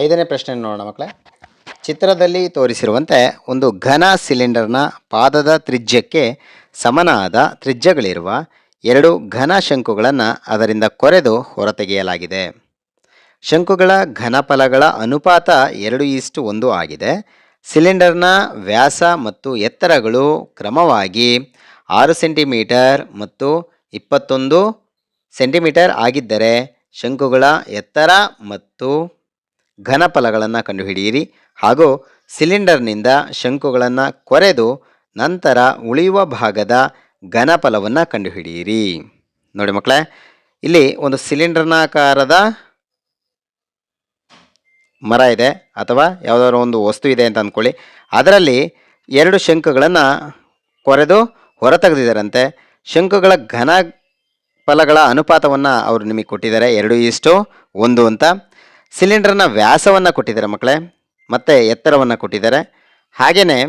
ಐದನೇ ಪ್ರಶ್ನೆ ನೋಡೋಣ ಮಕ್ಕಳೇ. ಚಿತ್ರದಲ್ಲಿ ತೋರಿಸಿರುವಂತೆ ಒಂದು ಘನ ಸಿಲಿಂಡರ್ನ ಪಾದದ ತ್ರಿಜ್ಯಕ್ಕೆ ಸಮನಾದ ತ್ರಿಜ್ಯಗಳಿರುವ ಎರಡು ಘನ ಶಂಕುಗಳನ್ನು ಅದರಿಂದ ಕೊರೆದು ಹೊರತೆಗೆಯಲಾಗಿದೆ. ಶಂಕುಗಳ ಘನಫಲಗಳ ಅನುಪಾತ 2:1 ಆಗಿದೆ. ಸಿಲಿಂಡರ್ನ ವ್ಯಾಸ ಮತ್ತು ಎತ್ತರಗಳು ಕ್ರಮವಾಗಿ 6 ಸೆಂಟಿಮೀಟರ್ ಮತ್ತು 21 ಸೆಂಟಿಮೀಟರ್ ಆಗಿದ್ದರೆ ಶಂಕುಗಳ ಎತ್ತರ ಮತ್ತು ಘನಫಲಗಳನ್ನು ಕಂಡುಹಿಡಿಯಿರಿ ಹಾಗೂ ಸಿಲಿಂಡರ್ನಿಂದ ಶಂಕುಗಳನ್ನು ಕೊರೆದು ನಂತರ ಉಳಿಯುವ ಭಾಗದ ಘನಫಲವನ್ನು ಕಂಡುಹಿಡಿಯಿರಿ. ನೋಡಿ ಮಕ್ಕಳೇ, ಇಲ್ಲಿ ಒಂದು ಸಿಲಿಂಡರ್ನಾಕಾರದ ಮರ ಇದೆ ಅಥವಾ ಯಾವುದಾದ್ರು ಒಂದು ವಸ್ತು ಇದೆ ಅಂತ ಅಂದ್ಕೊಳ್ಳಿ. ಅದರಲ್ಲಿ ಎರಡು ಶಂಕುಗಳನ್ನು ಕೊರೆದು ಹೊರತೆಗೆದಿದ್ದಾರಂತೆ. ಶಂಕುಗಳ ಘನಫಲಗಳ ಅನುಪಾತವನ್ನು ಅವರು ನಿಮಗೆ ಕೊಟ್ಟಿದ್ದಾರೆ 2:1 ಅಂತ. ಸಿಲಿಂಡರ್ನ ವ್ಯಾಸವನ್ನು ಕೊಟ್ಟಿದ್ದಾರೆ ಮಕ್ಕಳೇ, ಮತ್ತು ಎತ್ತರವನ್ನು ಕೊಟ್ಟಿದ್ದಾರೆ. ಹಾಗೆಯೇ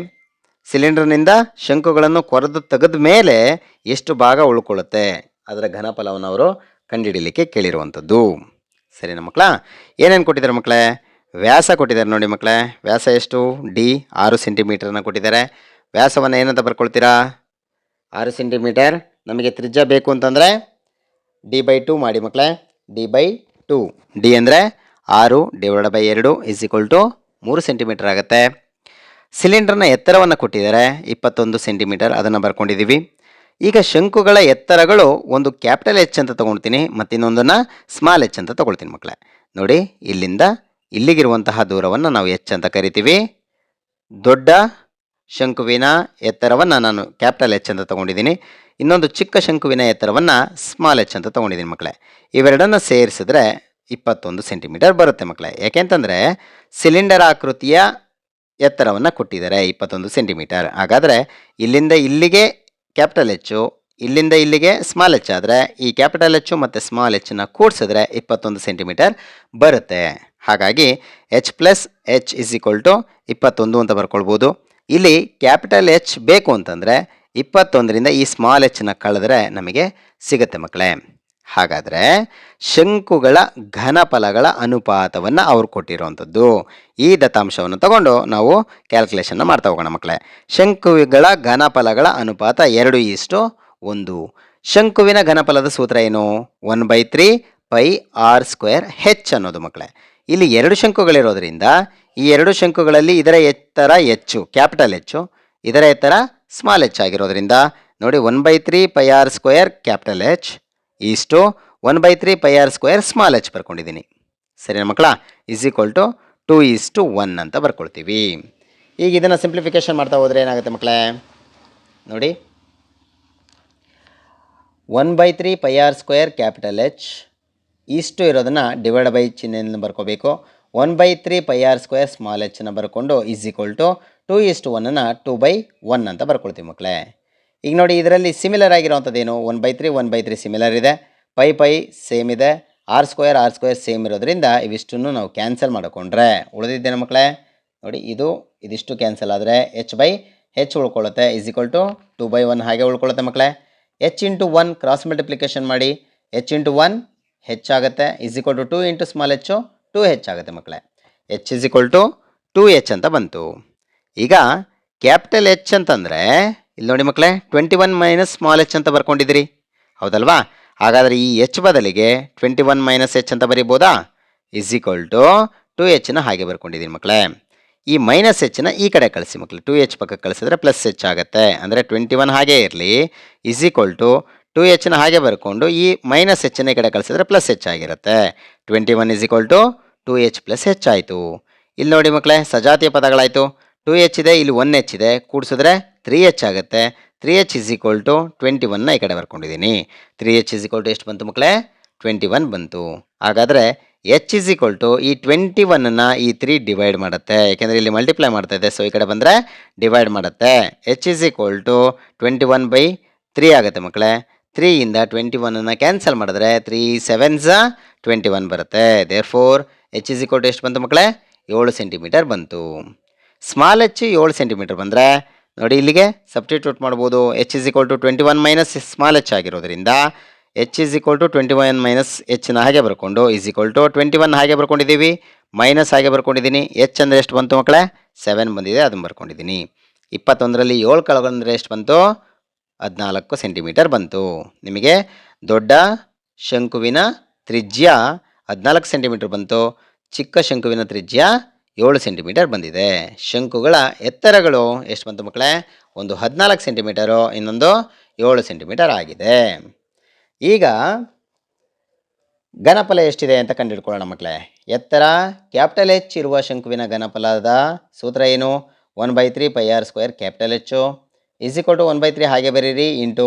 ಸಿಲಿಂಡರ್ನಿಂದ ಶಂಕುಗಳನ್ನು ಕೊರೆದು ತೆಗೆದ ಮೇಲೆ ಎಷ್ಟು ಭಾಗ ಉಳ್ಕೊಳ್ಳುತ್ತೆ ಅದರ ಘನಫಲವನ್ನು ಅವರು ಕಂಡುಹಿಡಲಿಕ್ಕೆ ಕೇಳಿರುವಂಥದ್ದು. ಸರಿನಾ ಮಕ್ಕಳ? ಏನೇನು ಕೊಟ್ಟಿದ್ದಾರೆ ಮಕ್ಕಳೇ? ವ್ಯಾಸ ಕೊಟ್ಟಿದ್ದಾರೆ ನೋಡಿ ಮಕ್ಕಳೇ. ವ್ಯಾಸ ಎಷ್ಟು? ಡಿ 6 ಸೆಂಟಿಮೀಟರ್ನ ಕೊಟ್ಟಿದ್ದಾರೆ. ವ್ಯಾಸವನ್ನು ಏನಂತ ಬರ್ಕೊಳ್ತೀರಾ? 6 ಸೆಂಟಿಮೀಟರ್. ನಮಗೆ ತ್ರಿಜ್ಯ ಬೇಕು ಅಂತಂದರೆ D/2 ಮಾಡಿ ಮಕ್ಕಳೇ. D/2. ಡಿ ಅಂದರೆ 6/2 = 3 ಸೆಂಟಿಮೀಟರ್ ಆಗುತ್ತೆ. ಸಿಲಿಂಡರ್ನ ಎತ್ತರವನ್ನು ಕೊಟ್ಟಿದ್ದಾರೆ 21 ಸೆಂಟಿಮೀಟರ್, ಅದನ್ನು ಬರ್ಕೊಂಡಿದ್ದೀವಿ. ಈಗ ಶಂಕುಗಳ ಎತ್ತರಗಳು ಒಂದು ಕ್ಯಾಪಿಟಲ್ H ಅಂತ ತೊಗೊಳ್ತೀನಿ ಮತ್ತು ಇನ್ನೊಂದನ್ನು ಸ್ಮಾಲ್ h ಅಂತ ತೊಗೊಳ್ತೀನಿ ಮಕ್ಕಳೇ. ನೋಡಿ, ಇಲ್ಲಿಂದ ಇಲ್ಲಿಗಿರುವಂತಹ ದೂರವನ್ನು ನಾವು H ಅಂತ ಕರಿತೀವಿ. ದೊಡ್ಡ ಶಂಕುವಿನ ಎತ್ತರವನ್ನು ನಾನು ಕ್ಯಾಪಿಟಲ್ H ಅಂತ ತೊಗೊಂಡಿದ್ದೀನಿ. ಇನ್ನೊಂದು ಚಿಕ್ಕ ಶಂಕುವಿನ ಎತ್ತರವನ್ನು ಸ್ಮಾಲ್ h ಅಂತ ತೊಗೊಂಡಿದ್ದೀನಿ ಮಕ್ಕಳೇ. ಇವೆರಡನ್ನು ಸೇರಿಸಿದ್ರೆ 21 ಸೆಂಟಿಮೀಟರ್ ಬರುತ್ತೆ ಮಕ್ಕಳೇ. ಯಾಕೆಂತಂದರೆ ಸಿಲಿಂಡರ್ ಆಕೃತಿಯ ಎತ್ತರವನ್ನು ಕೊಟ್ಟಿದ್ದಾರೆ 21 ಸೆಂಟಿಮೀಟರ್. ಹಾಗಾದರೆ ಇಲ್ಲಿಂದ ಇಲ್ಲಿಗೆ ಕ್ಯಾಪಿಟಲ್ H, ಇಲ್ಲಿಂದ ಇಲ್ಲಿಗೆ ಸ್ಮಾಲ್ h ಆದರೆ ಈ ಕ್ಯಾಪಿಟಲ್ H ಮತ್ತು ಸ್ಮಾಲ್ hನ ಕೂಡಿಸಿದ್ರೆ 21 ಸೆಂಟಿಮೀಟರ್ ಬರುತ್ತೆ. ಹಾಗಾಗಿ H + H = 21 ಅಂತ ಬರ್ಕೊಳ್ಬೋದು. ಇಲ್ಲಿ ಕ್ಯಾಪಿಟಲ್ H ಬೇಕು ಅಂತಂದರೆ 21ರಿಂದ ಈ ಸ್ಮಾಲ್ hನ ಕಳೆದ್ರೆ ನಮಗೆ ಸಿಗುತ್ತೆ ಮಕ್ಕಳೇ. ಹಾಗಾದರೆ ಶಂಕುಗಳ ಘನಫಲಗಳ ಅನುಪಾತವನ್ನು ಅವ್ರು ಕೊಟ್ಟಿರುವಂಥದ್ದು. ಈ ದತ್ತಾಂಶವನ್ನು ತಗೊಂಡು ನಾವು ಕ್ಯಾಲ್ಕುಲೇಷನ್ನ ಮಾಡ್ತಾ ಹೋಗೋಣ ಮಕ್ಕಳೇ. ಶಂಕುಗಳ ಘನಫಲಗಳ ಅನುಪಾತ 2:1. ಶಂಕುವಿನ ಘನಫಲದ ಸೂತ್ರ ಏನು? 1/3 πr² ಅನ್ನೋದು ಮಕ್ಕಳೇ. ಇಲ್ಲಿ ಎರಡು ಶಂಕುಗಳಿರೋದ್ರಿಂದ ಈ ಎರಡು ಶಂಕುಗಳಲ್ಲಿ ಇದರ ಎತ್ತರ ಹೆಚ್ಚು, ಕ್ಯಾಪಿಟಲ್ H, ಇದರ ಎತ್ತರ ಸ್ಮಾಲ್ h ಆಗಿರೋದ್ರಿಂದ ನೋಡಿ 1/3 πr² capital H = 1/3 πr² small h ಬರ್ಕೊಂಡಿದ್ದೀನಿ. ಸರಿನಾ ಮಕ್ಕಳ? = 2:1 ಅಂತ ಬರ್ಕೊಳ್ತೀವಿ. ಈಗ ಇದನ್ನು ಸಿಂಪ್ಲಿಫಿಕೇಶನ್ ಮಾಡ್ತಾ ಹೋದರೆ ಏನಾಗುತ್ತೆ ಮಕ್ಕಳೇ? ನೋಡಿ, 1/3 πr² ಕ್ಯಾಪಿಟಲ್ H ಇಷ್ಟು ಇರೋದನ್ನು ಡಿವೈಡ್ ಬೈ ಚಿಹ್ನೆಯನ್ನು ಬರ್ಕೋಬೇಕು. 1/3 πr² ಸ್ಮಾಲ್ hನ ಬರ್ಕೊಂಡು = 2:1 2/1 ಅಂತ ಬರ್ಕೊಳ್ತೀವಿ ಮಕ್ಕಳೇ. ಈಗ ನೋಡಿ, ಇದರಲ್ಲಿ ಸಿಮಿಲರ್ ಆಗಿರೋವಂಥದ್ದೇನು? 1/3 ಸಿಮಿಲರ್ ಇದೆ, ಪೈ ಸೇಮ್ ಇದೆ, r² ಸೇಮ್ ಇರೋದ್ರಿಂದ ಇವಿಷ್ಟನ್ನು ನಾವು ಕ್ಯಾನ್ಸಲ್ ಮಾಡಿಕೊಂಡ್ರೆ ಉಳಿದಿದ್ದೇನೆ ಮಕ್ಕಳೇ. ನೋಡಿ, ಇದಿಷ್ಟು ಕ್ಯಾನ್ಸಲ್ ಆದರೆ H/H ಉಳ್ಕೊಳ್ಳುತ್ತೆ = 2/1 ಹಾಗೆ ಉಳ್ಕೊಳ್ಳುತ್ತೆ ಮಕ್ಕಳೇ. H × 1 ಕ್ರಾಸ್ ಮಲ್ಟಿಪ್ಲಿಕೇಶನ್ ಮಾಡಿ, H × 1 H ಆಗುತ್ತೆ = 2 × ಸ್ಮಾಲ್ h 2H ಆಗುತ್ತೆ ಮಕ್ಕಳೇ. H = 2H ಅಂತ ಬಂತು. ಈಗ ಕ್ಯಾಪಿಟಲ್ H ಅಂತಂದರೆ ಇಲ್ಲಿ ನೋಡಿ ಮಕ್ಕಳೇ, 21 - ಸ್ಮಾಲ್ h ಅಂತ ಬರ್ಕೊಂಡಿದ್ದೀರಿ, ಹೌದಲ್ವಾ? ಹಾಗಾದರೆ ಈ H ಬದಲಿಗೆ 21 - H ಅಂತ ಬರೀಬೋದಾ? = 2Hನ ಹಾಗೆ ಬರ್ಕೊಂಡಿದ್ದೀನಿ ಮಕ್ಕಳೇ. ಈ -Hನ ಈ ಕಡೆ ಕಳಿಸಿ ಮಕ್ಕಳು, 2H ಪಕ್ಕಕ್ಕೆ ಕಳಿಸಿದ್ರೆ +H ಆಗುತ್ತೆ. ಅಂದರೆ 21 ಹಾಗೇ ಇರಲಿ = 2Hನ ಹಾಗೆ ಬರ್ಕೊಂಡು ಈ -Hನ ಈ ಕಡೆ ಕಳಿಸಿದ್ರೆ +H ಆಗಿರುತ್ತೆ. 21 = 2H + H ಆಯಿತು. ಇಲ್ಲಿ ನೋಡಿ ಮಕ್ಕಳೇ, ಸಜಾತಿಯ ಪದಗಳಾಯಿತು. 2H ಇದೆ, ಇಲ್ಲಿ 1H ಇದೆ, ಕೂಡಿಸಿದ್ರೆ 3H ಆಗುತ್ತೆ. 3H = 21ನ ಈ ಕಡೆ ಬರ್ಕೊಂಡಿದ್ದೀನಿ. 3H = ಎಷ್ಟು ಬಂತು ಮಕ್ಕಳೇ? 21 ಬಂತು. ಹಾಗಾದರೆ H = ಈ 21ನ ಈ 3 ಡಿವೈಡ್ ಮಾಡುತ್ತೆ, ಯಾಕೆಂದರೆ ಇಲ್ಲಿ ಮಲ್ಟಿಪ್ಲೈ ಮಾಡ್ತಾ ಇದೆ, ಸೊ ಈ ಕಡೆ ಬಂದರೆ ಡಿವೈಡ್ ಮಾಡುತ್ತೆ. H = 21/3 ಆಗುತ್ತೆ ಮಕ್ಕಳೇ. 3ಯಿಂದ 21ನ್ನು ಕ್ಯಾನ್ಸಲ್ ಮಾಡಿದ್ರೆ 3 7s 21 ಬರುತ್ತೆ. ದೇರ್ಫೋರ್ H = ಎಷ್ಟು ಬಂತು ಮಕ್ಕಳೇ? 7 ಸೆಂಟಿಮೀಟರ್ ಬಂತು. ಸ್ಮಾಲ್ h 7 ಸೆಂಟಿಮೀಟರ್ ಬಂದರೆ ನೋಡಿ, ಇಲ್ಲಿಗೆ ಸಬ್ಸ್ಟಿಟ್ಯೂಟ್ ಮಾಡ್ಬೋದು. H = 21 - ಸ್ಮಾಲ್ h ಆಗಿರೋದ್ರಿಂದ H is equal to 21 minus ಎಚ್ನ ಹಾಗೆ ಬರ್ಕೊಂಡು ಈಸ್ ಈಕ್ವಲ್ ಟು 21 ಹಾಗೆ ಬರ್ಕೊಂಡಿದ್ದೀವಿ, ಮೈನಸ್ ಹಾಗೆ ಬರ್ಕೊಂಡಿದ್ದೀನಿ. ಎಚ್ ಅಂದರೆ ಎಷ್ಟು ಬಂತು ಮಕ್ಕಳೇ? 7 ಬಂದಿದೆ, ಅದನ್ನು ಬರ್ಕೊಂಡಿದ್ದೀನಿ. 21ರಲ್ಲಿ 7 ಕಳೆದ್ರೆ ಎಷ್ಟು ಬಂತು? 14 ಸೆಂಟಿಮೀಟರ್ ಬಂತು. ನಿಮಗೆ ದೊಡ್ಡ ಶಂಕುವಿನ ತ್ರಿಜ್ಯ 14 ಸೆಂಟಿಮೀಟರ್ ಬಂತು, ಚಿಕ್ಕ ಶಂಕುವಿನ ತ್ರಿಜ್ಯ 7 ಸೆಂಟಿಮೀಟರ್ ಬಂದಿದೆ. ಶಂಕುಗಳ ಎತ್ತರಗಳು ಎಷ್ಟು ಬಂತು ಮಕ್ಕಳೇ? ಒಂದು 14 ಸೆಂಟಿಮೀಟರು, ಇನ್ನೊಂದು 7 ಸೆಂಟಿಮೀಟರ್ ಆಗಿದೆ. ಈಗ ಘನಫಲ ಎಷ್ಟಿದೆ ಅಂತ ಕಂಡುಹಿಡ್ಕೊಳ್ಳೋಣ ಮಕ್ಕಳೇ. ಎತ್ತರ ಕ್ಯಾಪಿಟಲ್ ಎಚ್ ಇರುವ ಶಂಕುವಿನ ಘನಫಲದ ಸೂತ್ರ ಏನು? 1/3 pi R square capital H is equal to 1/3 ಹಾಗೆ ಬರೀರಿ, ಇಂಟು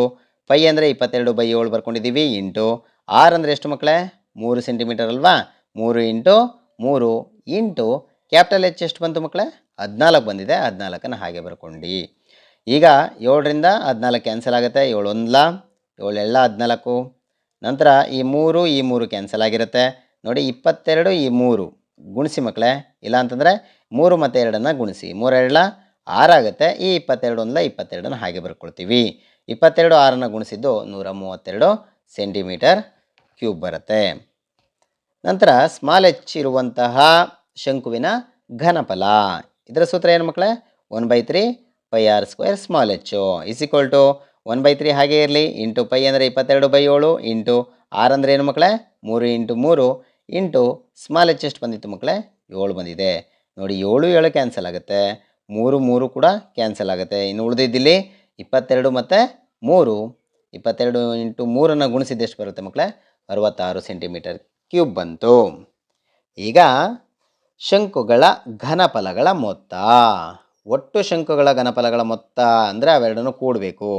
ಪೈ ಅಂದರೆ 22/7 ಬರ್ಕೊಂಡಿದ್ದೀವಿ, ಇಂಟು ಆರ್ ಅಂದರೆ ಎಷ್ಟು ಮಕ್ಕಳೇ? 3 ಸೆಂಟಿಮೀಟರ್ ಅಲ್ವಾ? 3 ಇಂಟು 3 ಇಂಟು ಕ್ಯಾಪಿಟಲ್ ಎಚ್ ಎಷ್ಟು ಬಂತು ಮಕ್ಕಳೇ? 14 ಬಂದಿದೆ, 14ನ್ನು ಹಾಗೆ ಬರ್ಕೊಂಡು. ಈಗ 7ರಿಂದ 14 ಕ್ಯಾನ್ಸಲ್ ಆಗುತ್ತೆ, 7 1 7 ಎಲ್ಲ 14. ನಂತರ ಈ 3 ಕ್ಯಾನ್ಸಲ್ ಆಗಿರುತ್ತೆ ನೋಡಿ. 22 ಈ 3 ಗುಣಿಸಿ ಮಕ್ಕಳೇ, ಇಲ್ಲ ಅಂತಂದರೆ 3 ಮತ್ತು 2 ಗುಣಿಸಿ, 3 2 6 ಆಗುತ್ತೆ. ಈ 22 1 22 ಹಾಗೆ ಬರ್ಕೊಳ್ತೀವಿ. 22 6 ಗುಣಿಸಿದ್ದು 132 ಸೆಂಟಿಮೀಟರ್ ಕ್ಯೂಬ್ ಬರುತ್ತೆ. ನಂತರ ಸ್ಮಾಲ್ ಎಚ್ ಇರುವಂತಹ ಶಂಕುವಿನ ಘನಫಲ, ಇದರ ಸೂತ್ರ ಏನು ಮಕ್ಕಳೇ? 1/3 pi R square small H is equal to 1/3 ಹಾಗೆ ಇರಲಿ, ಇಂಟು ಪೈ ಅಂದರೆ 22/7 ಇಂಟು ಆರ್ ಅಂದರೆ ಏನು ಮಕ್ಕಳೇ? 3 ಇಂಟು 3 ಇಂಟು ಸ್ಮಾಲ್ ಎಚ್ ಎಷ್ಟು ಬಂದಿತ್ತು ಮಕ್ಕಳೇ? 7 ಬಂದಿದೆ ನೋಡಿ. 7 7 ಕ್ಯಾನ್ಸಲ್ ಆಗುತ್ತೆ, 3 3 ಕೂಡ ಕ್ಯಾನ್ಸಲ್ ಆಗುತ್ತೆ. ಇನ್ನು ಉಳಿದಿದ್ದಿಲ್ಲಿ 22 ಮತ್ತು 3, 22 ಇಂಟು 3 ಗುಣಿಸಿದ್ದು ಎಷ್ಟು ಬರುತ್ತೆ ಮಕ್ಕಳೇ? 66 ಸೆಂಟಿಮೀಟರ್ ಕ್ಯೂಬ್ ಬಂತು. ಈಗ ಶಂಕುಗಳ ಘನಫಲಗಳ ಮೊತ್ತ, ಒಟ್ಟು ಶಂಕುಗಳ ಘನಫಲಗಳ ಮೊತ್ತ ಅಂದರೆ ಅವೆರಡನ್ನು ಕೂಡಬೇಕು.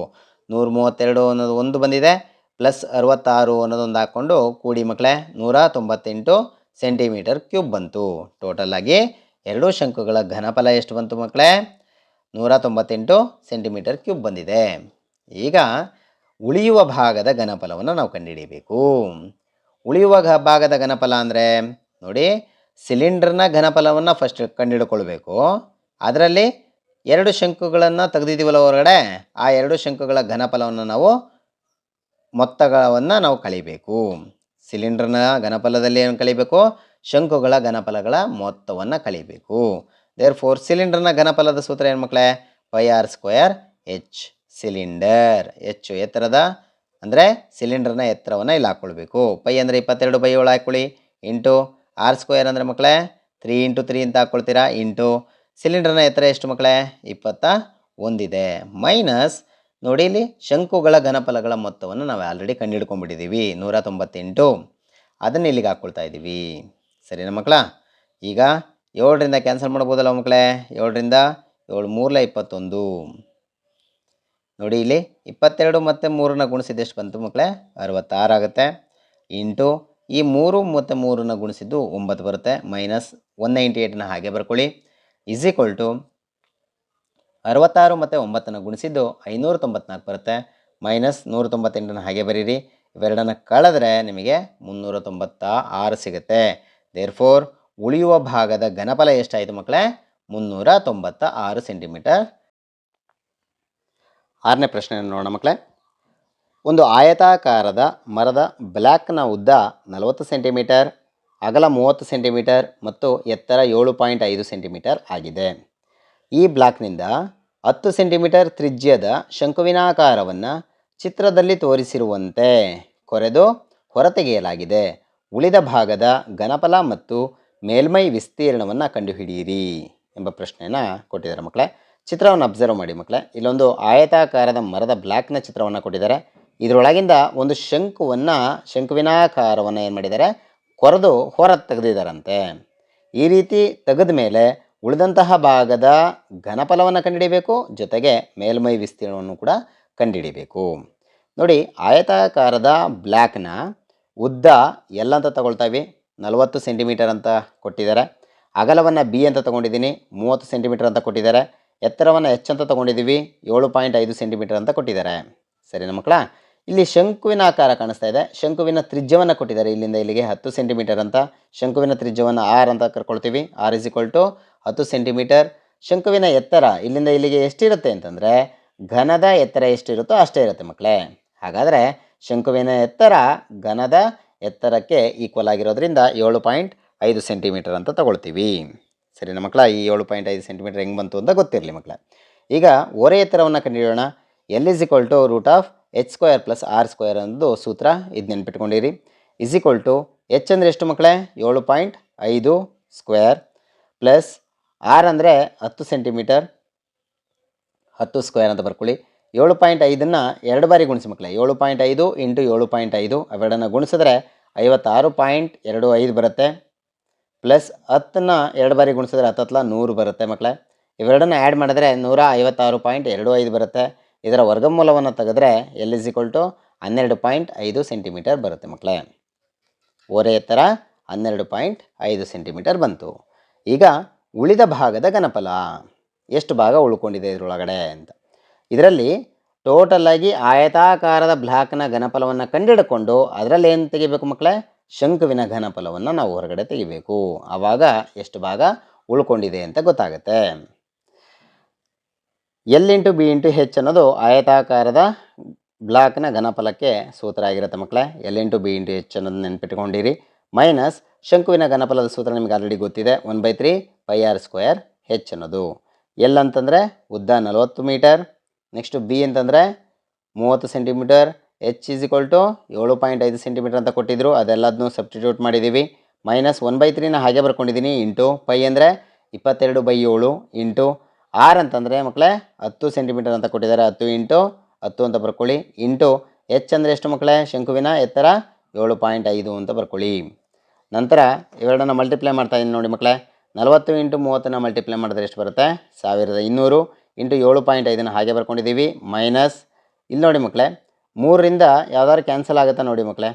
132 ಅನ್ನೋದು ಒಂದು ಬಂದಿದೆ, ಪ್ಲಸ್ 66 ಅನ್ನೋದೊಂದು ಹಾಕ್ಕೊಂಡು ಕೂಡಿ ಮಕ್ಕಳೇ 198 ಸೆಂಟಿಮೀಟರ್ ಕ್ಯೂಬ್ ಬಂತು. ಟೋಟಲ್ ಆಗಿ ಎರಡೂ ಶಂಕುಗಳ ಘನಫಲ ಎಷ್ಟು ಬಂತು ಮಕ್ಕಳೇ? 198 ಸೆಂಟಿಮೀಟರ್ ಕ್ಯೂಬ್ ಬಂದಿದೆ. ಈಗ ಉಳಿಯುವ ಭಾಗದ ಘನಫಲವನ್ನು ನಾವು ಕಂಡುಹಿಡಿಯಬೇಕು. ಉಳಿಯುವ ಭಾಗದ ಘನಫಲ ಅಂದರೆ ನೋಡಿ, ಸಿಲಿಂಡರ್ನ ಘನಫಲವನ್ನು ಫಸ್ಟ್ ಕಂಡುಹಿಡ್ಕೊಳ್ಬೇಕು. ಅದರಲ್ಲಿ 2 ಶಂಕುಗಳನ್ನು ತೆಗೆದಿದ್ದೀವಲ್ಲ ಹೊರಗಡೆ, ಆ 2 ಶಂಕುಗಳ ಘನಫಲವನ್ನು ಮೊತ್ತಗಳನ್ನು ನಾವು ಕಳಿಬೇಕು. ಸಿಲಿಂಡರ್ನ ಘನಫಲದಲ್ಲಿ ಏನು ಕಳಿಬೇಕು? ಶಂಕುಗಳ ಘನಫಲಗಳ ಮೊತ್ತವನ್ನು ಕಳಿಬೇಕು. ದೇರ್ಫೋರ್ ಸಿಲಿಂಡರ್ನ ಘನಫಲದ ಸೂತ್ರ ಏನು ಮಕ್ಕಳೇ? Pi R square H. Cylinder ಹೆಚ್ಚು ಎತ್ತರದ ಅಂದರೆ ಸಿಲಿಂಡರ್ನ ಎತ್ತರವನ್ನು ಇಲ್ಲಿ ಹಾಕ್ಕೊಳ್ಬೇಕು. ಪೈ ಅಂದರೆ 22/7 ಹಾಕ್ಕೊಳ್ಳಿ, ಇಂಟು ಆರ್ ಸ್ಕ್ವೇರ್ ಅಂದರೆ ಮಕ್ಕಳೇ 3 ಇಂಟು 3 ಅಂತ ಹಾಕ್ಕೊಳ್ತೀರಾ, ಇಂಟು ಸಿಲಿಂಡರ್ನ ಎತ್ತರ ಎಷ್ಟು ಮಕ್ಕಳೇ? 21 ಇದೆ, ಮೈನಸ್ ನೋಡಿ ಇಲ್ಲಿ ಶಂಕುಗಳ ಘನಫಲಗಳ ಮೊತ್ತವನ್ನು ನಾವು ಆಲ್ರೆಡಿ ಕಂಡುಹಿಡ್ಕೊಂಡ್ಬಿಟ್ಟಿದ್ದೀವಿ 198, ಅದನ್ನು ಇಲ್ಲಿಗೆ ಹಾಕ್ಕೊಳ್ತಾ ಇದ್ದೀವಿ. ಸರಿನಾ ಮಕ್ಕಳ? ಈಗ 7ರಿಂದ ಕ್ಯಾನ್ಸಲ್ ಮಾಡ್ಬೋದಲ್ಲ ಮಕ್ಕಳೇ? 7ರಿಂದ 7 3 21 ನೋಡಿ, ಇಲ್ಲಿ 22 ಮತ್ತು 3 ಗುಣಿಸಿದ್ದು ಎಷ್ಟು ಬಂತು ಮಕ್ಕಳೇ? 66 ಆಗುತ್ತೆ, ಇಂಟು ಈ 3 ಮತ್ತು 3 ಗುಣಿಸಿದ್ದು 9 ಬರುತ್ತೆ, ಮೈನಸ್ 198 ಹಾಗೆ ಬರ್ಕೊಳ್ಳಿ, ಈಸ್ ಈಕ್ವಲ್ ಟು 66 ಮತ್ತು 9 ಗುಣಿಸಿದ್ದು 594 ಬರುತ್ತೆ, ಮೈನಸ್ 198 ಹಾಗೆ ಬರೀರಿ. ಇವೆರಡನ್ನು ಕಳೆದ್ರೆ ನಿಮಗೆ 396 ಸಿಗುತ್ತೆ. ದೇರ್ಫೋರ್ ಉಳಿಯುವ ಭಾಗದ ಘನಫಲ ಎಷ್ಟಾಯಿತು ಮಕ್ಕಳೇ? 396 ಸೆಂಟಿಮೀಟರ್. 6ನೇ ಪ್ರಶ್ನೆಯನ್ನು ನೋಡೋಣ ಮಕ್ಕಳೇ. ಒಂದು ಆಯತಾಕಾರದ ಮರದ ಬ್ಲಾಕ್ನ ಉದ್ದ 40 ಸೆಂಟಿಮೀಟರ್, ಅಗಲ 30 ಸೆಂಟಿಮೀಟರ್ ಮತ್ತು ಎತ್ತರ 7.5 ಸೆಂಟಿಮೀಟರ್ ಆಗಿದೆ. ಈ ಬ್ಲಾಕ್ನಿಂದ 10 ಸೆಂಟಿಮೀಟರ್ ತ್ರಿಜ್ಯದ ಶಂಕುವಿನಾಕಾರವನ್ನು ಚಿತ್ರದಲ್ಲಿ ತೋರಿಸಿರುವಂತೆ ಕೊರೆದು ಹೊರತೆಗೆಯಲಾಗಿದೆ. ಉಳಿದ ಭಾಗದ ಘನಫಲ ಮತ್ತು ಮೇಲ್ಮೈ ವಿಸ್ತೀರ್ಣವನ್ನು ಕಂಡುಹಿಡಿಯಿರಿ ಎಂಬ ಪ್ರಶ್ನೆಯನ್ನು ಕೊಟ್ಟಿದ್ದಾರೆ ಮಕ್ಕಳೇ. ಚಿತ್ರವನ್ನು ಅಬ್ಸರ್ವ್ ಮಾಡಿ ಮಕ್ಕಳೇ. ಇಲ್ಲೊಂದು ಆಯತಾಕಾರದ ಮರದ ಬ್ಲಾಕ್ನ ಚಿತ್ರವನ್ನು ಕೊಟ್ಟಿದ್ದಾರೆ. ಇದರೊಳಗಿಂದ ಒಂದು ಶಂಕುವಿನಾಕಾರವನ್ನು ಏನು ಮಾಡಿದ್ದಾರೆ? ಕೊರೆದು ಹೊರ ತೆಗೆದಿದ್ದಾರಂತೆ. ಈ ರೀತಿ ತೆಗೆದ ಮೇಲೆ ಉಳಿದಂತಹ ಭಾಗದ ಘನಫಲವನ್ನು ಕಂಡುಹಿಡಿಯಬೇಕು, ಜೊತೆಗೆ ಮೇಲ್ಮೈ ವಿಸ್ತೀರ್ಣವನ್ನು ಕೂಡ ಕಂಡುಹಿಡಿಯಬೇಕು. ನೋಡಿ, ಆಯತಾಕಾರದ ಬ್ಲಾಕ್ನ ಉದ್ದ ಎಲ್ ಅಂತ ತಗೊಳ್ತಾವೆ, 40 ಸೆಂಟಿಮೀಟರ್ ಅಂತ ಕೊಟ್ಟಿದ್ದಾರೆ. ಅಗಲವನ್ನು ಬಿ ಅಂತ ತೊಗೊಂಡಿದ್ದೀನಿ, 30 ಸೆಂಟಿಮೀಟರ್ ಅಂತ ಕೊಟ್ಟಿದ್ದಾರೆ. ಎತ್ತರವನ್ನು ಎಚ್ ಅಂತ ತೊಗೊಂಡಿದ್ದೀವಿ, 7.5 ಸೆಂಟಿಮೀಟರ್ ಅಂತ ಕೊಟ್ಟಿದ್ದಾರೆ. ಸರಿನಾ ಮಕ್ಕಳ? ಇಲ್ಲಿ ಶಂಕುವಿನ ಆಕಾರ ಕಾಣಿಸ್ತಾ ಇದೆ. ಶಂಕುವಿನ ತ್ರಿಜ್ಯವನ್ನು ಕೊಟ್ಟಿದ್ದಾರೆ, ಇಲ್ಲಿಂದ ಇಲ್ಲಿಗೆ 10 ಸೆಂಟಿಮೀಟರ್ ಅಂತ. ಶಂಕುವಿನ ತ್ರಿಜ್ಯವನ್ನು ಆರ್ ಅಂತ ಕರ್ಕೊಳ್ತೀವಿ, R is equal to 10 centimetre. ಶಂಕುವಿನ ಎತ್ತರ ಇಲ್ಲಿಂದ ಇಲ್ಲಿಗೆ ಎಷ್ಟಿರುತ್ತೆ ಅಂತಂದರೆ ಘನದ ಎತ್ತರ ಎಷ್ಟಿರುತ್ತೋ ಅಷ್ಟೇ ಇರುತ್ತೆ ಮಕ್ಕಳೇ. ಹಾಗಾದರೆ ಶಂಕುವಿನ ಎತ್ತರ ಘನದ ಎತ್ತರಕ್ಕೆ ಈಕ್ವಲ್ ಆಗಿರೋದ್ರಿಂದ 7.5 ಸೆಂಟಿಮೀಟರ್ ಅಂತ ತಗೊಳ್ತೀವಿ. ಸರಿನಾ ಮಕ್ಕಳ? ಈ 7.5 ಸೆಂಟಿಮೀಟರ್ ಹೆಂಗೆ ಬಂತು ಅಂತ ಗೊತ್ತಿರಲಿ ಮಕ್ಕಳ. ಈಗ ಓರೆ ಎತ್ತರವನ್ನು ಕಂಡುಹಿಡಿಯೋಣ. L = h² + r² ಅನ್ನೋದು ಸೂತ್ರ. ಇದು ನೆನ್ಪಿಟ್ಕೊಂಡಿರಿ. H ಅಂದರೆ ಎಷ್ಟು ಮಕ್ಕಳೇ? 7.5 ಸ್ಕ್ವೇರ್ ಪ್ಲಸ್ ಆರ್ ಅಂದರೆ 10 ಸೆಂಟಿಮೀಟರ್, 10 ಸ್ಕ್ವೇರ್ ಅಂತ ಬರ್ಕೊಳ್ಳಿ. 7.5ನ್ನು 2 ಬಾರಿ ಗುಣಿಸಿ ಮಕ್ಕಳೇ. 7.5 × 7.5 ಅವೆರಡನ್ನು ಗುಣಿಸಿದ್ರೆ 56.25 ಬರುತ್ತೆ. ಪ್ಲಸ್ 10ನ್ನು 2 ಬಾರಿ ಗುಣಿಸಿದ್ರೆ 10 100 ಬರುತ್ತೆ ಮಕ್ಕಳೇ. ಇವೆರಡನ್ನು ಆ್ಯಡ್ ಮಾಡಿದ್ರೆ 156.25 ಬರುತ್ತೆ. ಇದರ ವರ್ಗಮೂಲವನ್ನು ತೆಗೆದ್ರೆ L = 12.5 ಸೆಂಟಿಮೀಟರ್ ಬರುತ್ತೆ ಮಕ್ಕಳೇ. ಓರೆ ಎತ್ತರ 12.5 ಸೆಂಟಿಮೀಟರ್ ಬಂತು. ಈಗ ಉಳಿದ ಭಾಗದ ಘನಫಲ ಎಷ್ಟು ಭಾಗ ಉಳ್ಕೊಂಡಿದೆ ಇದರೊಳಗಡೆ ಅಂತ. ಇದರಲ್ಲಿ ಟೋಟಲಾಗಿ ಆಯತಾಕಾರದ ಬ್ಲಾಕ್ನ ಘನಫಲವನ್ನು ಕಂಡುಹಿಡ್ಕೊಂಡು ಅದರಲ್ಲಿ ಏನು ತೆಗಿಬೇಕು ಮಕ್ಕಳೇ? ಶಂಕುವಿನ ಘನಫಲವನ್ನು ನಾವು ಹೊರಗಡೆ ತೆಗಿಬೇಕು. ಆವಾಗ ಎಷ್ಟು ಭಾಗ ಉಳ್ಕೊಂಡಿದೆ ಅಂತ ಗೊತ್ತಾಗುತ್ತೆ. L × B × H ಅನ್ನೋದು ಆಯತಾಕಾರದ ಬ್ಲಾಕ್ನ ಘನಫಲಕ್ಕೆ ಸೂತ್ರ ಆಗಿರುತ್ತೆ ಮಕ್ಕಳೇ. L × B × H ಅನ್ನೋದು ನೆನ್ಪಿಟ್ಕೊಂಡಿರಿ. ಮೈನಸ್ ಶಂಕುವಿನ ಘನಫಲದ ಸೂತ್ರ ನಿಮಗೆ ಆಲ್ರೆಡಿ ಗೊತ್ತಿದೆ, 1/3πr² H ಅನ್ನೋದು. L ಅಂತಂದರೆ ಉದ್ದ 40 ಮೀಟರ್, ನೆಕ್ಸ್ಟು B ಅಂತಂದರೆ 30 ಸೆಂಟಿಮೀಟರ್, H = 7.5 ಸೆಂಟಿಮೀಟರ್ ಅಂತ ಕೊಟ್ಟಿದ್ರು. ಅದೆಲ್ಲದನ್ನೂ ಸಬ್ಸ್ಟಿಟ್ಯೂಟ್ ಮಾಡಿದ್ದೀವಿ. ಮೈನಸ್ 1/3ನ ಹಾಗೆ ಬರ್ಕೊಂಡಿದ್ದೀನಿ. ಇಂಟು ಪೈ ಅಂದರೆ 22/7 ಇಂಟು ಆರ್ ಅಂತಂದರೆ ಮಕ್ಕಳೇ 10 ಸೆಂಟಿಮೀಟರ್ ಅಂತ ಕೊಟ್ಟಿದ್ದಾರೆ. 10 × 10 ಅಂತ ಬರ್ಕೊಳ್ಳಿ. ಇಂಟು H ಅಂದರೆ ಎಷ್ಟು ಮಕ್ಕಳೇ? ಶಂಕುವಿನ ಎತ್ತರ 7.5 ಅಂತ ಬರ್ಕೊಳ್ಳಿ. ನಂತರ ಇವೆರಡನ್ನು ಮಲ್ಟಿಪ್ಲೈ ಮಾಡ್ತಾ ಇದ್ದೀನಿ ನೋಡಿ ಮಕ್ಕಳೇ. 40 × 30ನ ಮಲ್ಟಿಪ್ಲೈ ಮಾಡಿದ್ರೆ ಎಷ್ಟು ಬರುತ್ತೆ? 1200 ಇಂಟು 7.5ನ ಹಾಗೆ ಬರ್ಕೊಂಡಿದ್ದೀವಿ. ಮೈನಸ್ ಇಲ್ಲಿ ನೋಡಿ ಮಕ್ಕಳೇ, 3ರಿಂದ ಯಾವ್ದಾದ್ರು ಕ್ಯಾನ್ಸಲ್ ಆಗುತ್ತಾ ನೋಡಿ ಮಕ್ಕಳೇ.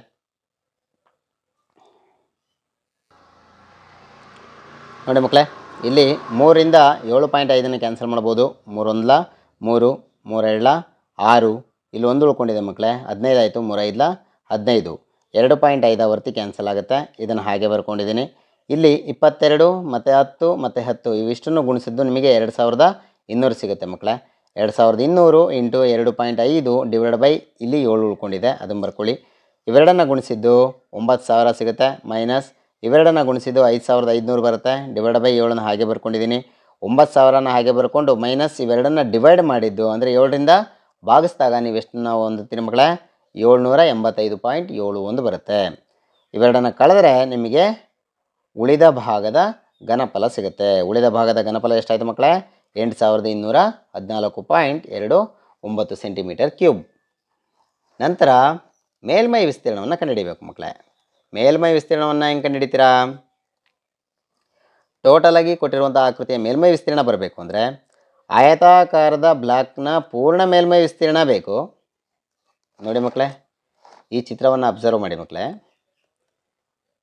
ನೋಡಿ ಮಕ್ಕಳೇ, ಇಲ್ಲಿ 3ರಿಂದ 7.5ನ ಕ್ಯಾನ್ಸಲ್ ಮಾಡ್ಬೋದು. 3 1 3, 3 2 6, ಇಲ್ಲಿ 1 ಉಳ್ಕೊಂಡಿದೆ ಮಕ್ಕಳೇ. 15 ಆಯಿತು. 3 5 15, 2.5 ಆವರ್ತಿ ಕ್ಯಾನ್ಸಲ್ ಆಗುತ್ತೆ. ಇದನ್ನು ಹಾಗೆ ಬರ್ಕೊಂಡಿದ್ದೀನಿ. ಇಲ್ಲಿ 22 ಮತ್ತು 10 ಮತ್ತು 10 ಇವಿಷ್ಟನ್ನು ಗುಣಿಸಿದ್ದು ನಿಮಗೆ 2200 ಸಿಗುತ್ತೆ ಮಕ್ಕಳೇ. 2200 ಇಂಟು 2.5 ಡಿವೈಡ್ ಬೈ ಇಲ್ಲಿ 7 ಉಳ್ಕೊಂಡಿದೆ, ಅದನ್ನು ಬರ್ಕೊಳ್ಳಿ. ಇವೆರಡನ್ನು ಗುಣಿಸಿದ್ದು 9000 ಸಿಗುತ್ತೆ. ಮೈನಸ್ ಇವೆರಡನ್ನು ಗುಣಿಸಿದ್ದು 5500 ಬರುತ್ತೆ. ಡಿವೈಡ್ ಬೈ 7ನ ಹಾಗೆ ಬರ್ಕೊಂಡಿದ್ದೀನಿ. 9000ನ ಹಾಗೆ ಬರ್ಕೊಂಡು ಮೈನಸ್ ಇವೆರಡನ್ನು ಡಿವೈಡ್ ಮಾಡಿದ್ದು ಅಂದರೆ 7ರಿಂದ ಭಾಗಿಸಿದಾಗ ನೀವು ಎಷ್ಟನ್ನು ಹೊಂದುತ್ತೀರಿ ಮಕ್ಕಳೇ? 785.71 ಬರುತ್ತೆ. ಇವೆರಡನ್ನು ಕಳೆದ್ರೆ ನಿಮಗೆ ಉಳಿದ ಭಾಗದ ಘನಫಲ ಸಿಗುತ್ತೆ. ಉಳಿದ ಭಾಗದ ಘನಫಲ ಎಷ್ಟಾಯಿತು ಮಕ್ಕಳೇ? 8214.29 ಸೆಂಟಿಮೀಟರ್ ಕ್ಯೂಬ್. ನಂತರ ಮೇಲ್ಮೈ ವಿಸ್ತೀರ್ಣವನ್ನು ಕಂಡುಹಿಡಿಯಬೇಕು ಮಕ್ಕಳೇ. ಮೇಲ್ಮೈ ವಿಸ್ತೀರ್ಣವನ್ನು ಹೆಂಗೆ ಕಂಡುಹಿಡಿತೀರಾ? ಟೋಟಲಾಗಿ ಕೊಟ್ಟಿರುವಂಥ ಆಕೃತಿಯ ಮೇಲ್ಮೈ ವಿಸ್ತೀರ್ಣ ಬರಬೇಕು ಅಂದರೆ ಆಯತಾಕಾರದ ಬ್ಲಾಕ್ನ ಪೂರ್ಣ ಮೇಲ್ಮೈ ವಿಸ್ತೀರ್ಣ ಬೇಕು. ನೋಡಿ ಮಕ್ಕಳೇ, ಈ ಚಿತ್ರವನ್ನು ಅಬ್ಸರ್ವ್ ಮಾಡಿ ಮಕ್ಕಳೇ.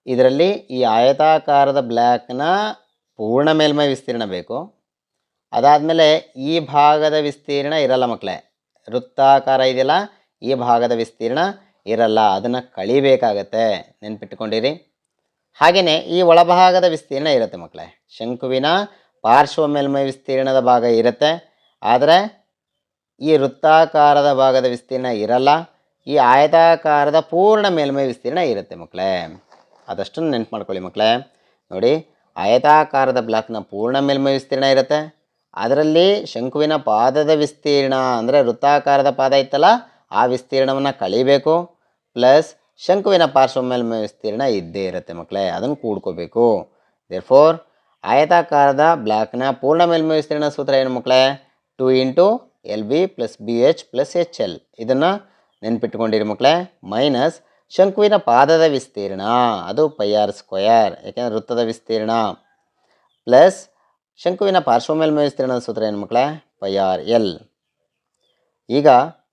ಇದರಲ್ಲಿ ಈ ಆಯತಾಕಾರದ ಬ್ಲಾಕ್ನ ಪೂರ್ಣ ಮೇಲ್ಮೈ ವಿಸ್ತೀರ್ಣ ಬೇಕು. ಅದಾದಮೇಲೆ ಈ ಭಾಗದ ವಿಸ್ತೀರ್ಣ ಇರಲ್ಲ ಮಕ್ಕಳೇ. ವೃತ್ತಾಕಾರ ಇದೆಯಲ್ಲ, ಈ ಭಾಗದ ವಿಸ್ತೀರ್ಣ ಇರಲ್ಲ, ಅದನ್ನು ಕಳಿಬೇಕಾಗತ್ತೆ, ನೆನ್ಪಿಟ್ಕೊಂಡಿರಿ. ಹಾಗೆಯೇ ಈ ಒಳಭಾಗದ ವಿಸ್ತೀರ್ಣ ಇರುತ್ತೆ ಮಕ್ಕಳೇ. ಶಂಕುವಿನ ಪಾರ್ಶ್ವ ಮೇಲ್ಮೈ ವಿಸ್ತೀರ್ಣದ ಭಾಗ ಇರುತ್ತೆ, ಆದರೆ ಈ ವೃತ್ತಾಕಾರದ ಭಾಗದ ವಿಸ್ತೀರ್ಣ ಇರಲ್ಲ. ಈ ಆಯತಾಕಾರದ ಪೂರ್ಣ ಮೇಲ್ಮೈ ವಿಸ್ತೀರ್ಣ ಇರುತ್ತೆ ಮಕ್ಕಳೇ. ಅದಷ್ಟನ್ನು ನೆನ್ಪು ಮಾಡ್ಕೊಳ್ಳಿ ಮಕ್ಕಳೇ. ನೋಡಿ, ಆಯತಾಕಾರದ ಬ್ಲಾಕ್ನ ಪೂರ್ಣ ಮೇಲ್ಮೈ ವಿಸ್ತೀರ್ಣ ಇರುತ್ತೆ, ಅದರಲ್ಲಿ ಶಂಕುವಿನ ಪಾದದ ವಿಸ್ತೀರ್ಣ ಅಂದರೆ ವೃತ್ತಾಕಾರದ ಪಾದ ಇತ್ತಲ್ಲ, ಆ ವಿಸ್ತೀರ್ಣವನ್ನು ಕಳಿಬೇಕು. ಪ್ಲಸ್ ಶಂಕುವಿನ ಪಾರ್ಶ್ವ ಮೇಲ್ಮೈ ವಿಸ್ತೀರ್ಣ ಇದ್ದೇ ಇರುತ್ತೆ ಮಕ್ಕಳೇ, ಅದನ್ನು ಕೂಡ್ಕೋಬೇಕು. ದೇರ್ಫೋರ್ ಆಯತಾಕಾರದ ಬ್ಲಾಕ್ನ ಪೂರ್ಣ ಮೇಲ್ಮೈ ವಿಸ್ತೀರ್ಣ ಸೂತ್ರ ಏನು ಮಕ್ಕಳೇ? 2 × LB + BH + HL. ಇದನ್ನು ನೆನ್ಪಿಟ್ಕೊಂಡಿರಿ ಮಕ್ಕಳೇ. ಮೈನಸ್ ಶಂಕುವಿನ ಪಾದದ ವಿಸ್ತೀರ್ಣ, ಅದು πr², ಯಾಕೆಂದರೆ ವೃತ್ತದ ವಿಸ್ತೀರ್ಣ. ಪ್ಲಸ್ ಶಂಕುವಿನ ಪಾರ್ಶ್ವ ಮೇಲ್ಮೈ ವಿಸ್ತೀರ್ಣದ ಸೂತ್ರ ಏನು ಮಕ್ಕಳೇ? πrl. ಈಗ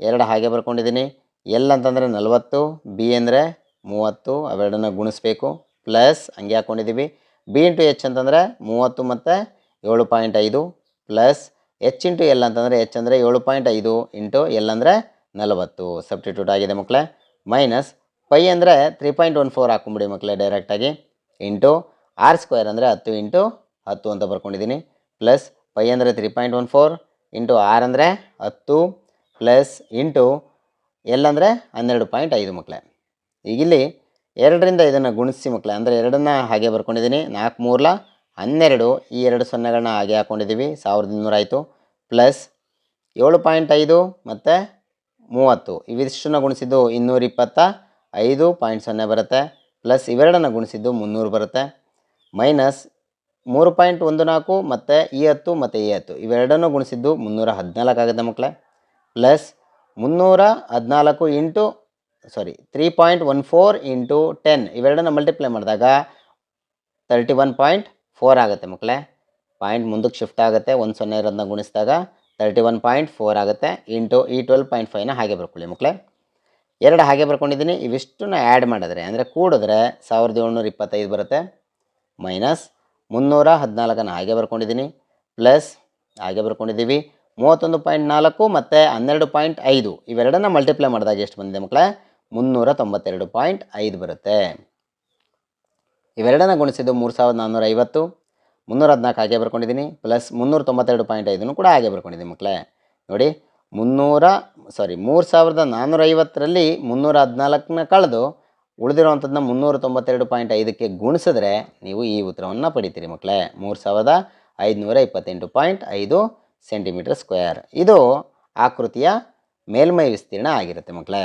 ಎರಡು ಹಾಗೆ ಬರ್ಕೊಂಡಿದ್ದೀನಿ. L ಅಂತಂದರೆ 40, B ಅಂದರೆ 30, ಅವೆರಡನ್ನು ಗುಣಿಸ್ಬೇಕು. ಪ್ಲಸ್ ಹಂಗೆ ಹಾಕ್ಕೊಂಡಿದ್ದೀವಿ. B × H ಅಂತಂದರೆ 30 ಮತ್ತು 7.5 ಪ್ಲಸ್ H × L ಅಂತಂದರೆ H ಅಂದರೆ 7.5 ಇಂಟು L ಅಂದರೆ 40 ಸಬ್ಸ್ಟಿಟ್ಯೂಟ್ ಆಗಿದೆ ಮಕ್ಕಳೇ. ಮೈನಸ್ ಪೈ ಅಂದರೆ 3.14 ಹಾಕ್ಕೊಂಬಿಡಿ ಮಕ್ಕಳೇ ಡೈರೆಕ್ಟಾಗಿ. ಇಂಟು r² ಅಂದರೆ 10 × 10 ಅಂತ ಬರ್ಕೊಂಡಿದ್ದೀನಿ. ಪ್ಲಸ್ ಪೈ ಅಂದರೆ 3.14 ಇಂಟು r ಅಂದರೆ 10 ಪ್ಲಸ್ ಇಂಟು ಎಲ್ಲಂದರೆ 12.5 ಮಕ್ಕಳೇ. ಈಗಿಲ್ಲಿ 2ರಿಂದ ಇದನ್ನು ಗುಣಿಸಿ ಮಕ್ಕಳೇ, ಅಂದರೆ 2ನ್ನು ಹಾಗೆ ಬರ್ಕೊಂಡಿದ್ದೀನಿ. 4 ಮೂರ್ಲ 12, ಈ 2 ಸೊನ್ನೆಗಳನ್ನ ಹಾಗೆ ಹಾಕ್ಕೊಂಡಿದ್ದೀವಿ, 1200 ಆಯಿತು. ಪ್ಲಸ್ 7.5 ಮತ್ತು 30, ಇವಿಷ್ಟನ್ನ ಗುಣಿಸಿದ್ದು 225.0 ಬರುತ್ತೆ. ಪ್ಲಸ್ ಇವೆರಡನ್ನು ಗುಣಿಸಿದ್ದು 300 ಬರುತ್ತೆ. ಮೈನಸ್ 3.14 ಮತ್ತು ಈ 10 ಮತ್ತು ಈ 10 ಇವೆರಡನ್ನು ಗುಣಿಸಿದ್ದು 314 ಆಗುತ್ತೆ ಮಕ್ಕಳೇ. ಪ್ಲಸ್ 314 ಇಂಟು 3.14 ಇಂಟು 10 ಇವೆರಡನ್ನು ಮಲ್ಟಿಪ್ಲೈ ಮಾಡಿದಾಗ 31.4 ಆಗುತ್ತೆ ಮಕ್ಕಳೇ. ಪಾಯಿಂಟ್ ಮುಂದಕ್ಕೆ ಶಿಫ್ಟ್ ಆಗುತ್ತೆ, 10 ಇರೋದನ್ನ ಗುಣಿಸಿದಾಗ 31.4 ಆಗುತ್ತೆ. ಇಂಟು ಈ 12.5ನ ಹಾಗೆ ಬರ್ಕೊಳ್ಳಿ ಮಕ್ಕಳೇ. 2 ಹಾಗೆ ಬರ್ಕೊಂಡಿದ್ದೀನಿ. ಇವಿಷ್ಟನ್ನ ಆ್ಯಡ್ ಮಾಡಿದ್ರೆ ಅಂದರೆ ಕೂಡಿದ್ರೆ 1725 ಬರುತ್ತೆ. ಮೈನಸ್ 314ನ ಹಾಗೆ ಬರ್ಕೊಂಡಿದ್ದೀನಿ. ಪ್ಲಸ್ ಹಾಗೆ ಬರ್ಕೊಂಡಿದ್ದೀವಿ 31.4 ಮತ್ತು 12.5 ಇವೆರಡನ್ನ ಮಲ್ಟಿಪ್ಲೈ ಮಾಡಿದಾಗ ಎಷ್ಟು ಬಂದಿದೆ ಮಕ್ಕಳೇ? 392.5 ಬರುತ್ತೆ. ಇವೆರಡನ್ನ ಗುಣಿಸಿದ್ದು 3450, 314 ಹಾಗೆ ಬರ್ಕೊಂಡಿದ್ದೀನಿ. ಪ್ಲಸ್ 392.5 ಕೂಡ ಹಾಗೆ ಬರ್ಕೊಂಡಿದ್ದೀನಿ ಮಕ್ಕಳೇ. ನೋಡಿ 3450ರಲ್ಲಿ 314ನ ಕಳೆದು ಉಳಿದಿರುವಂಥದ್ದನ್ನ 392.5ಕ್ಕೆ ಗುಣಿಸಿದ್ರೆ ನೀವು ಈ ಉತ್ತರವನ್ನು ಪಡಿತೀರಿ ಮಕ್ಕಳೇ. 3528.5 ಸೆಂಟಿಮೀಟರ್ ಸ್ಕ್ವೇರ್. ಇದು ಆಕೃತಿಯ ಮೇಲ್ಮೈ ವಿಸ್ತೀರ್ಣ ಆಗಿರುತ್ತೆ ಮಕ್ಕಳೇ.